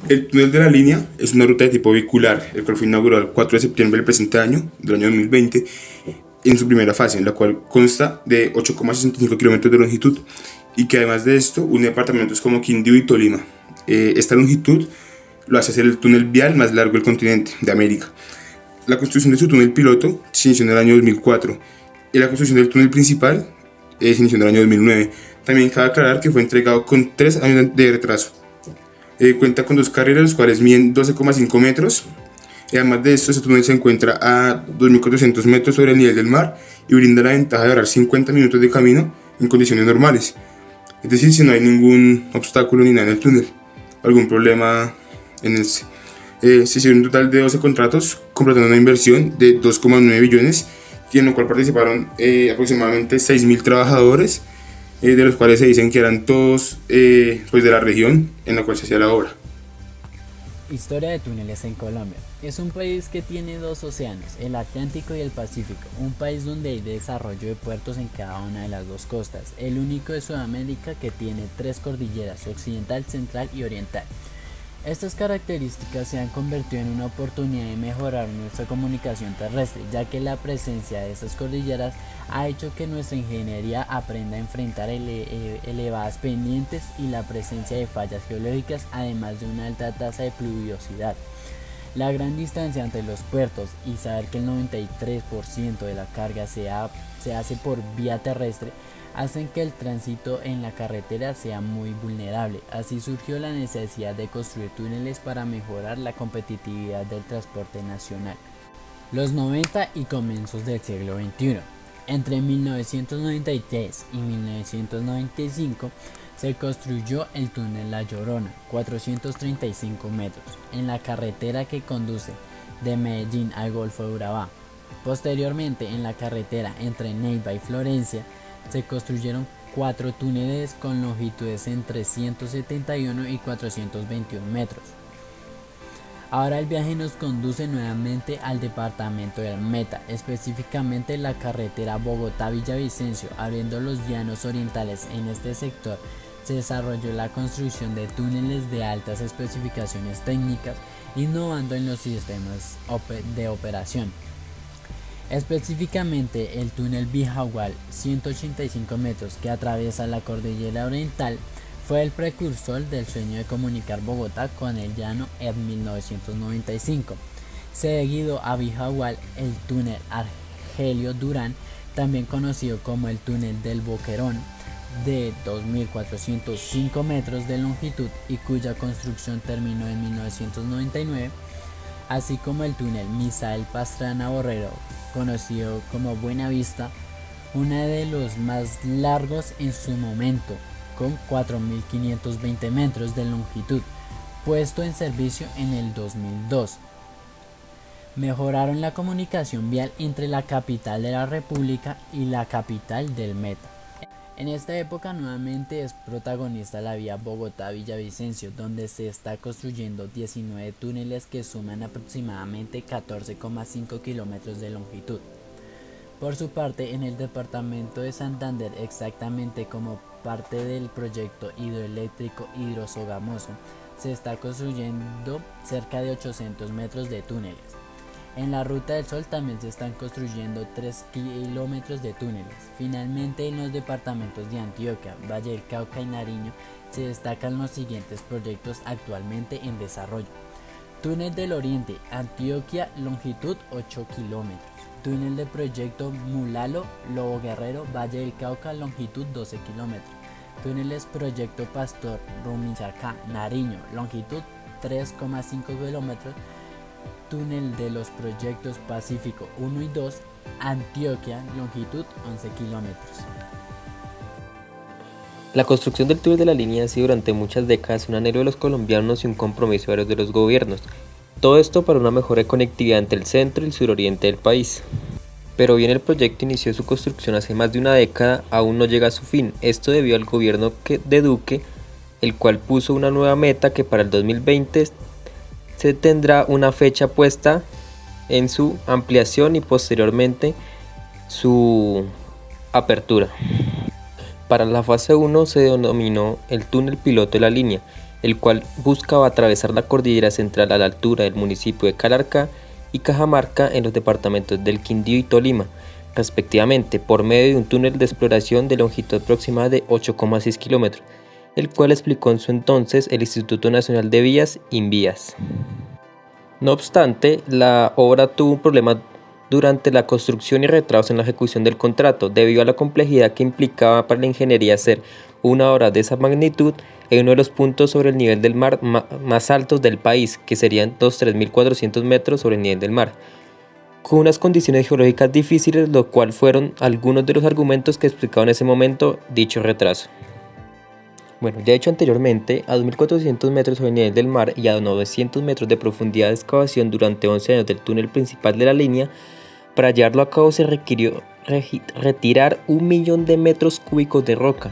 El túnel de la línea es una ruta de tipo vehicular, el cual fue inaugurado el 4 de septiembre del presente año, del año 2020, en su primera fase, en la cual consta de 8,65 kilómetros de longitud y que además de esto une departamentos como Quindío y Tolima. Esta longitud lo hace ser el túnel vial más largo del continente de América. La construcción de su túnel piloto se inició en el año 2004 y la construcción del túnel principal se inició en el año 2009. También cabe aclarar que fue entregado con 3 años de retraso. Cuenta con 2 carriles, los cuales miden 12,5 metros. Y además de esto, este túnel se encuentra a 2.400 metros sobre el nivel del mar y brinda la ventaja de ahorrar 50 minutos de camino en condiciones normales. Es decir, si no hay ningún obstáculo ni nada en el túnel, algún problema en este. Se hicieron un total de 12 contratos, completando una inversión de 2,9 billones, en lo cual participaron aproximadamente 6.000 trabajadores, de los cuales se dicen que eran todos pues de la región en la cual se hacía la obra. Historia de túneles en Colombia. Es un país que tiene 2 océanos, el Atlántico y el Pacífico, un país donde hay desarrollo de puertos en cada una de las 2 costas, el único de Sudamérica que tiene 3 cordilleras, occidental, central y oriental. Estas características se han convertido en una oportunidad de mejorar nuestra comunicación terrestre, ya que la presencia de estas cordilleras ha hecho que nuestra ingeniería aprenda a enfrentar elevadas pendientes y la presencia de fallas geológicas, además de una alta tasa de pluviosidad. La gran distancia entre los puertos y saber que el 93% de la carga se hace por vía terrestre hacen que el tránsito en la carretera sea muy vulnerable. Así surgió la necesidad de construir túneles para mejorar la competitividad del transporte nacional. Los 90 y comienzos del siglo XXI. Entre 1993 y 1995 se construyó el túnel La Llorona, 435 metros, en la carretera que conduce de Medellín al Golfo de Urabá. Posteriormente, en la carretera entre Neiva y Florencia, se construyeron 4 túneles con longitudes entre 171 y 421 metros. Ahora el viaje nos conduce nuevamente al departamento del Meta, específicamente la carretera Bogotá-Villavicencio. Abriendo los llanos orientales en este sector, se desarrolló la construcción de túneles de altas especificaciones técnicas, innovando en los sistemas de operación. Específicamente el túnel Bijagual, 185 metros, que atraviesa la cordillera oriental, fue el precursor del sueño de comunicar Bogotá con el llano en 1995. Seguido a Bijagual, el túnel Argelio Durán, también conocido como el túnel del Boquerón, de 2.405 metros de longitud y cuya construcción terminó en 1999, así como el túnel Misael Pastrana Borrero, conocido como Buenavista, uno de los más largos en su momento, con 4.520 metros de longitud, puesto en servicio en el 2002. Mejoraron la comunicación vial entre la capital de la República y la capital del Meta. En esta época nuevamente es protagonista la vía Bogotá-Villavicencio, donde se está construyendo 19 túneles que suman aproximadamente 14,5 kilómetros de longitud. Por su parte, en el departamento de Santander, exactamente como parte del proyecto hidroeléctrico Hidrosogamoso, se está construyendo cerca de 800 metros de túneles. En la Ruta del Sol también se están construyendo 3 kilómetros de túneles. Finalmente, en los departamentos de Antioquia, Valle del Cauca y Nariño se destacan los siguientes proyectos actualmente en desarrollo. Túnel del Oriente, Antioquia, longitud 8 kilómetros. Túnel del proyecto Mulalo, Lobo Guerrero, Valle del Cauca, longitud 12 kilómetros. Túneles proyecto Pastor, Rumichaca, Nariño, longitud 3,5 kilómetros. Túnel de los proyectos Pacífico 1 y 2, Antioquia, longitud 11 kilómetros. La construcción del túnel de la línea ha sido durante muchas décadas un anhelo de los colombianos y un compromiso de varios de los gobiernos. Todo esto para una mejor conectividad entre el centro y el suroriente del país. Pero bien, el proyecto inició su construcción hace más de una década, aún no llega a su fin. Esto debido al gobierno de Duque, el cual puso una nueva meta que para el 2020 se tendrá una fecha puesta en su ampliación y posteriormente su apertura. Para la fase 1 se denominó el túnel piloto de la línea el cual buscaba atravesar la cordillera central a la altura del municipio de Calarcá y Cajamarca en los departamentos del Quindío y Tolima, respectivamente, por medio de un túnel de exploración de longitud aproximada de 8,6 kilómetros, el cual explicó en su entonces el Instituto Nacional de Vías, INVÍAS. No obstante, la obra tuvo un problema durante la construcción y retrasos en la ejecución del contrato, debido a la complejidad que implicaba para la ingeniería hacer una obra de esa magnitud en uno de los puntos sobre el nivel del mar más altos del país, que serían los 3.400 metros sobre el nivel del mar, con unas condiciones geológicas difíciles, lo cual fueron algunos de los argumentos que explicaban en ese momento dicho retraso. Bueno, ya he dicho anteriormente, a 2.400 metros sobre el nivel del mar y a 900 metros de profundidad de excavación durante 11 años del túnel principal de la línea, para llevarlo a cabo se requirió retirar 1 millón de metros cúbicos de roca,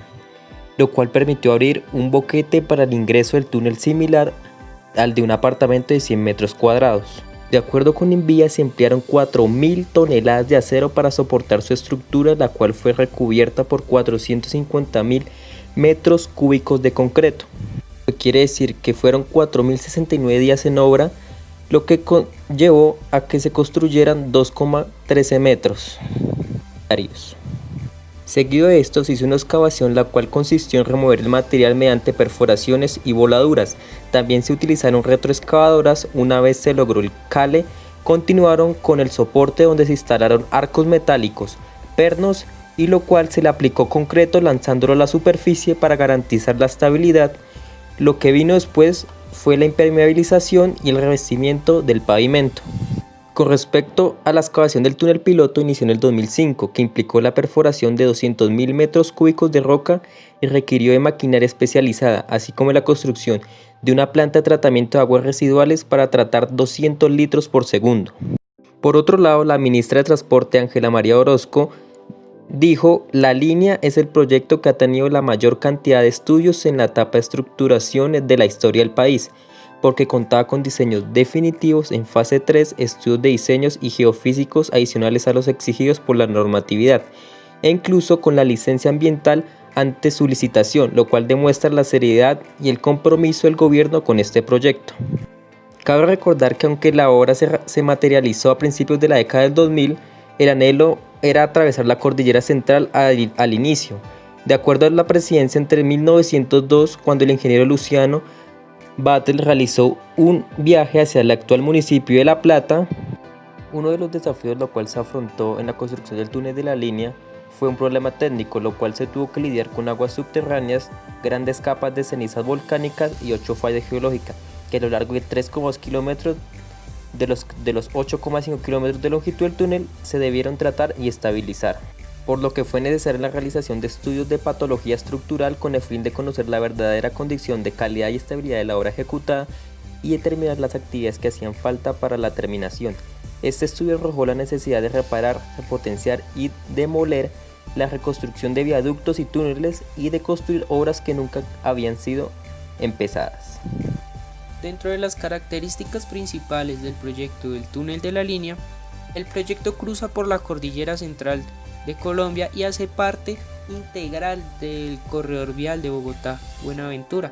lo cual permitió abrir un boquete para el ingreso del túnel similar al de un apartamento de 100 metros cuadrados. De acuerdo con INVÍA, se emplearon 4.000 toneladas de acero para soportar su estructura, la cual fue recubierta por 450.000 metros cúbicos de concreto. Quiere decir que fueron 4.069 días en obra, lo que llevó a que se construyeran 2,13 metros diarios. Seguido de esto se hizo una excavación, la cual consistió en remover el material mediante perforaciones y voladuras. También se utilizaron retroexcavadoras. Una vez se logró el cale, continuaron con el soporte, donde se instalaron arcos metálicos, pernos, y lo cual se le aplicó concreto lanzándolo a la superficie para garantizar la estabilidad. Lo que vino después fue la impermeabilización y el revestimiento del pavimento. Con respecto a la excavación del túnel piloto, inició en el 2005, que implicó la perforación de 200.000 metros cúbicos de roca y requirió de maquinaria especializada, así como la construcción de una planta de tratamiento de aguas residuales para tratar 200 litros por segundo. Por otro lado, la ministra de Transporte, Ángela María Orozco, dijo: la línea es el proyecto que ha tenido la mayor cantidad de estudios en la etapa de estructuración de la historia del país, porque contaba con diseños definitivos en fase 3, estudios de diseños y geofísicos adicionales a los exigidos por la normatividad, e incluso con la licencia ambiental ante su licitación, lo cual demuestra la seriedad y el compromiso del gobierno con este proyecto. Cabe recordar que aunque la obra se materializó a principios de la década del 2000, el anhelo era atravesar la cordillera central al inicio. De acuerdo a la presidencia, entre 1902, cuando el ingeniero Luciano Batlle realizó un viaje hacia el actual municipio de La Plata. Uno de los desafíos lo cual se afrontó en la construcción del túnel de la línea fue un problema técnico, lo cual se tuvo que lidiar con aguas subterráneas, grandes capas de cenizas volcánicas y 8 fallas geológicas, que a lo largo de 3,2 kilómetros de los 8,5 kilómetros de longitud del túnel se debieron tratar y estabilizar, por lo que fue necesaria la realización de estudios de patología estructural con el fin de conocer la verdadera condición de calidad y estabilidad de la obra ejecutada y determinar las actividades que hacían falta para la terminación. Este estudio arrojó la necesidad de reparar, repotenciar y demoler, la reconstrucción de viaductos y túneles y de construir obras que nunca habían sido empezadas. Dentro de las características principales del proyecto del túnel de la línea, el proyecto cruza por la cordillera central de Colombia y hace parte integral del corredor vial de Bogotá-Buenaventura.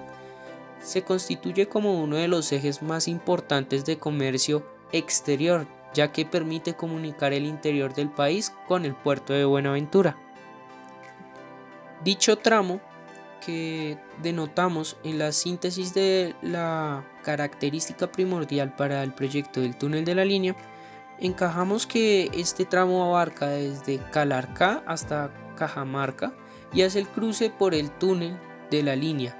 Se constituye como uno de los ejes más importantes de comercio exterior, ya que permite comunicar el interior del país con el puerto de Buenaventura. Dicho tramo, que denotamos en la síntesis de la característica primordial para el proyecto del túnel de la línea, encajamos que este tramo abarca desde Calarcá hasta Cajamarca y hace el cruce por el túnel de la línea,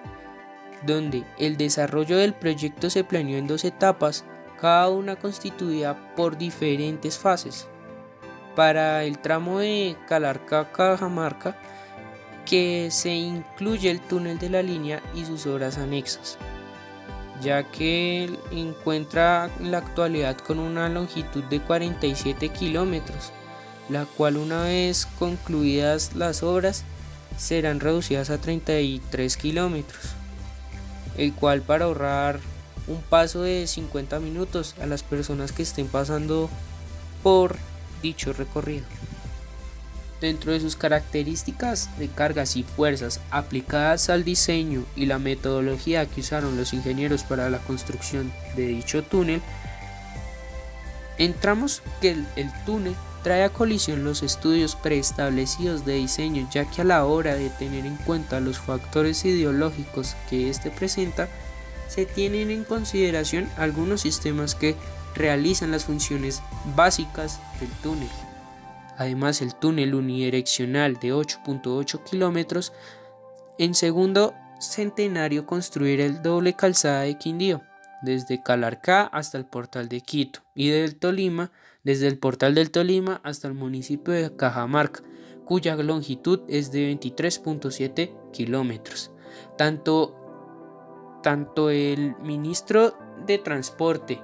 donde el desarrollo del proyecto se planeó en 2 etapas, cada una constituida por diferentes fases. Para el tramo de Calarcá-Cajamarca, que se incluye el túnel de la línea y sus obras anexas, ya que encuentra en la actualidad con una longitud de 47 kilómetros, la cual, una vez concluidas las obras, serán reducidas a 33 kilómetros, el cual, para ahorrar un paso de 50 minutos a las personas que estén pasando por dicho recorrido. Dentro de sus características de cargas y fuerzas aplicadas al diseño y la metodología que usaron los ingenieros para la construcción de dicho túnel, entramos que el túnel trae a colisión los estudios preestablecidos de diseño, ya que a la hora de tener en cuenta los factores ideológicos que éste presenta, se tienen en consideración algunos sistemas que realizan las funciones básicas del túnel. Además, el túnel unidireccional de 8.8 kilómetros en segundo centenario construir el doble calzada de Quindío, desde Calarcá hasta el Portal de Quito, y desde el Portal del Tolima hasta el municipio de Cajamarca, cuya longitud es de 23.7 kilómetros. Tanto el ministro de Transporte,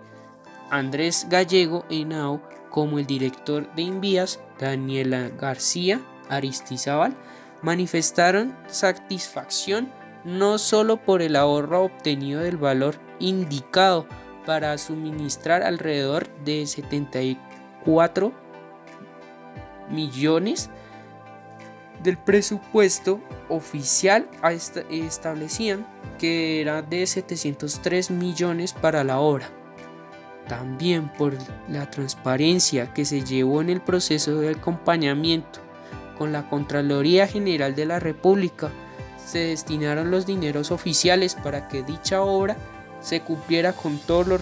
Andrés Gallego Henao, como el director de Invías, Daniela García Aristizábal, manifestaron satisfacción no solo por el ahorro obtenido del valor indicado para suministrar alrededor de 74 millones del presupuesto oficial establecían que era de 703 millones para la obra. También por la transparencia que se llevó en el proceso de acompañamiento con la Contraloría General de la República, se destinaron los dineros oficiales para que dicha obra se cumpliera con todos los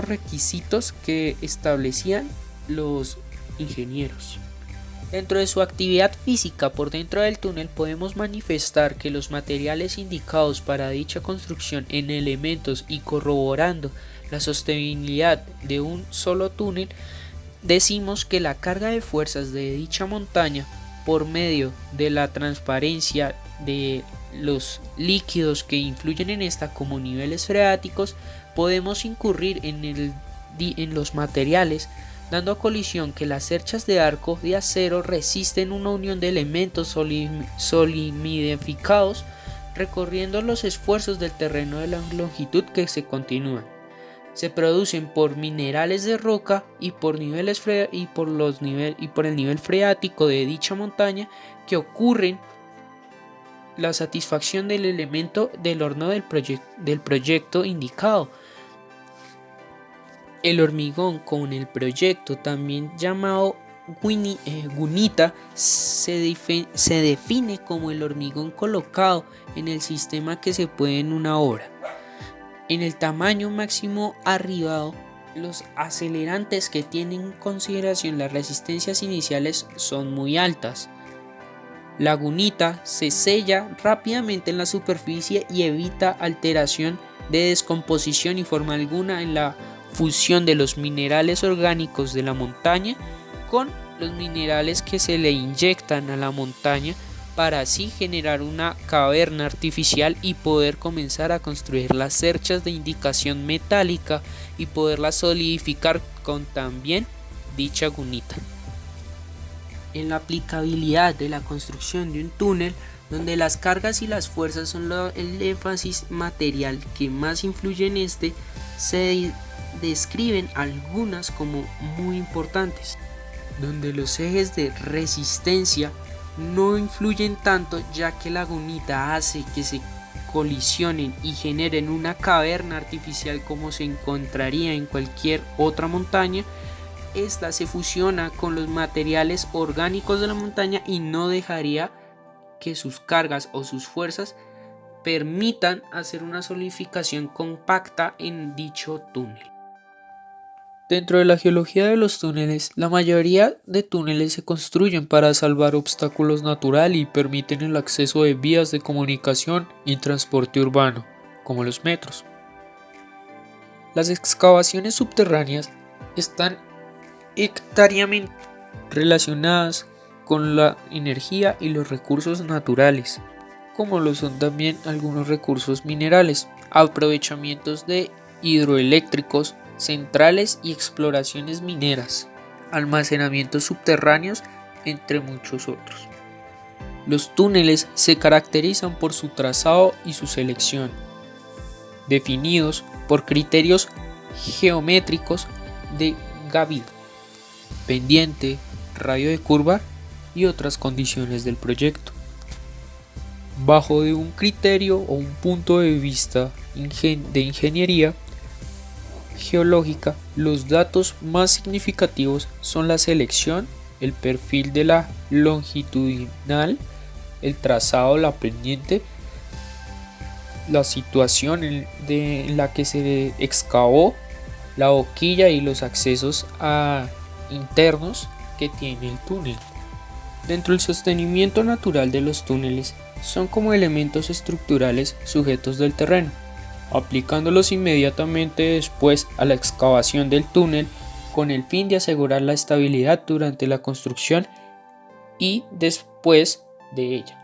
requisitos que establecían los ingenieros. Dentro de su actividad física por dentro del túnel podemos manifestar que los materiales indicados para dicha construcción en elementos y corroborando la sostenibilidad de un solo túnel, decimos que la carga de fuerzas de dicha montaña por medio de la transparencia de los líquidos que influyen en esta como niveles freáticos, podemos incurrir en los materiales, dando a colisión que las cerchas de arco de acero resisten una unión de elementos solidificados recorriendo los esfuerzos del terreno de la longitud que se continúan. Se producen por minerales de roca y por el nivel freático de dicha montaña que ocurren la satisfacción del elemento del horno del proyecto indicado. El hormigón con el proyecto, también llamado gunita, se define como el hormigón colocado en el sistema que se puede en una obra. En el tamaño máximo arribado, los acelerantes que tienen en consideración las resistencias iniciales son muy altas. La gunita se sella rápidamente en la superficie y evita alteración de descomposición y forma alguna en la fusión de los minerales orgánicos de la montaña con los minerales que se le inyectan a la montaña para así generar una caverna artificial y poder comenzar a construir las cerchas de indicación metálica y poderlas solidificar con también dicha gunita. En la aplicabilidad de la construcción de un túnel, donde las cargas y las fuerzas son el énfasis material que más influye en este, se describen algunas como muy importantes, donde los ejes de resistencia no influyen tanto, ya que la gunita hace que se colisionen y generen una caverna artificial como se encontraría en cualquier otra montaña. Esta se fusiona con los materiales orgánicos de la montaña y no dejaría que sus cargas o sus fuerzas permitan hacer una solidificación compacta en dicho túnel. Dentro de la geología de los túneles, la mayoría de túneles se construyen para salvar obstáculos naturales y permiten el acceso de vías de comunicación y transporte urbano, como los metros. Las excavaciones subterráneas están hectáreamente relacionadas con la energía y los recursos naturales, como lo son también algunos recursos minerales, aprovechamientos de hidroeléctricos, centrales y exploraciones mineras, almacenamientos subterráneos, entre muchos otros. Los túneles se caracterizan por su trazado y su selección, definidos por criterios geométricos de Gavido, pendiente, radio de curva y otras condiciones del proyecto. Bajo de un criterio o un punto de vista de ingeniería geológica, los datos más significativos son la selección, el perfil de la longitudinal, el trazado, la pendiente, la situación en la que se excavó, la boquilla y los accesos internos que tiene el túnel. Dentro del sostenimiento natural de los túneles son como elementos estructurales sujetos del terreno, aplicándolos inmediatamente después a la excavación del túnel con el fin de asegurar la estabilidad durante la construcción y después de ella,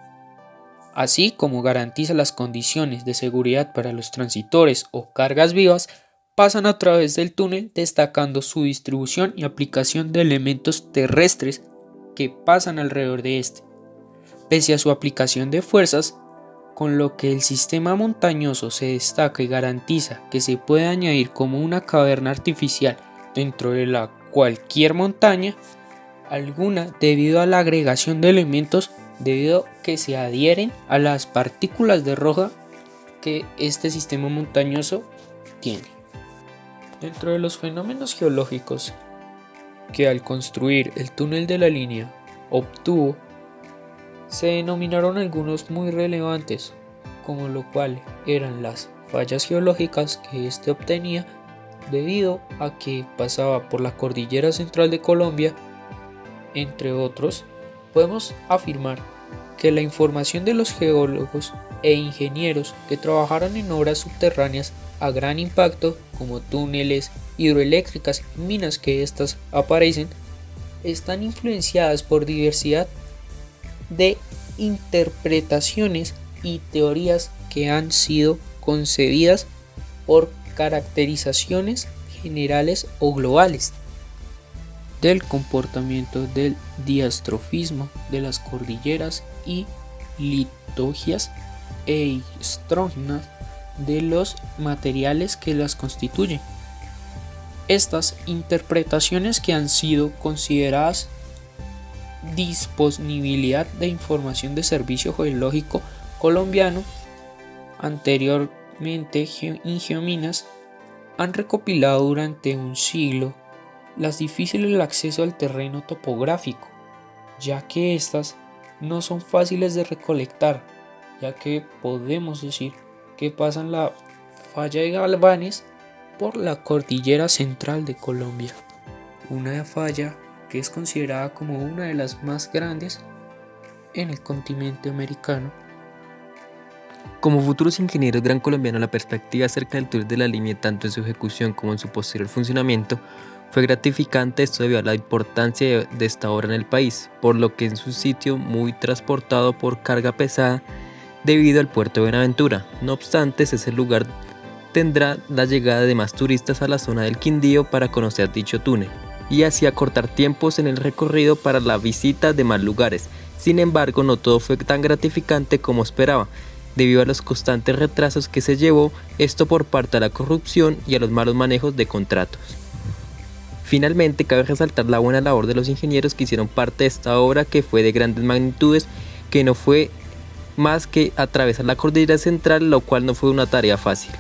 así como garantiza las condiciones de seguridad para los transitores o cargas vivas pasan a través del túnel, destacando su distribución y aplicación de elementos terrestres que pasan alrededor de este, pese a su aplicación de fuerzas, con lo que el sistema montañoso se destaca y garantiza que se puede añadir como una caverna artificial dentro de la cualquier montaña alguna debido a la agregación de elementos debido que se adhieren a las partículas de roca que este sistema montañoso tiene. Dentro de los fenómenos geológicos que al construir el túnel de la línea obtuvo, se denominaron algunos muy relevantes, como lo cual eran las fallas geológicas que éste obtenía debido a que pasaba por la cordillera central de Colombia, entre otros. Podemos afirmar que la información de los geólogos e ingenieros que trabajaron en obras subterráneas a gran impacto, como túneles, hidroeléctricas y minas que estas aparecen, están influenciadas por diversidad de interpretaciones y teorías que han sido concebidas por caracterizaciones generales o globales del comportamiento del diastrofismo de las cordilleras y litogias e estrógenas de los materiales que las constituyen. Estas interpretaciones que han sido consideradas disponibilidad de información de Servicio Geológico Colombiano, anteriormente Ingeominas, han recopilado durante un siglo las difíciles del acceso al terreno topográfico, ya que estas no son fáciles de recolectar, ya que podemos decir que pasan la falla de Galvanes por la cordillera central de Colombia, una falla que es considerada como una de las más grandes en el continente americano. Como futuros ingenieros gran colombianos, la perspectiva acerca del túnel de la línea, tanto en su ejecución como en su posterior funcionamiento, fue gratificante. Esto debido a la importancia de esta obra en el país, por lo que en su sitio muy transportado por carga pesada debido al puerto de Buenaventura. No obstante, ese lugar tendrá la llegada de más turistas a la zona del Quindío para conocer dicho túnel y así acortar tiempos en el recorrido para la visita de más lugares. Sin embargo, no todo fue tan gratificante como esperaba, debido a los constantes retrasos que se llevó, esto por parte de la corrupción y a los malos manejos de contratos. Finalmente, cabe resaltar la buena labor de los ingenieros que hicieron parte de esta obra, que fue de grandes magnitudes, que no fue más que atravesar la cordillera central, lo cual no fue una tarea fácil.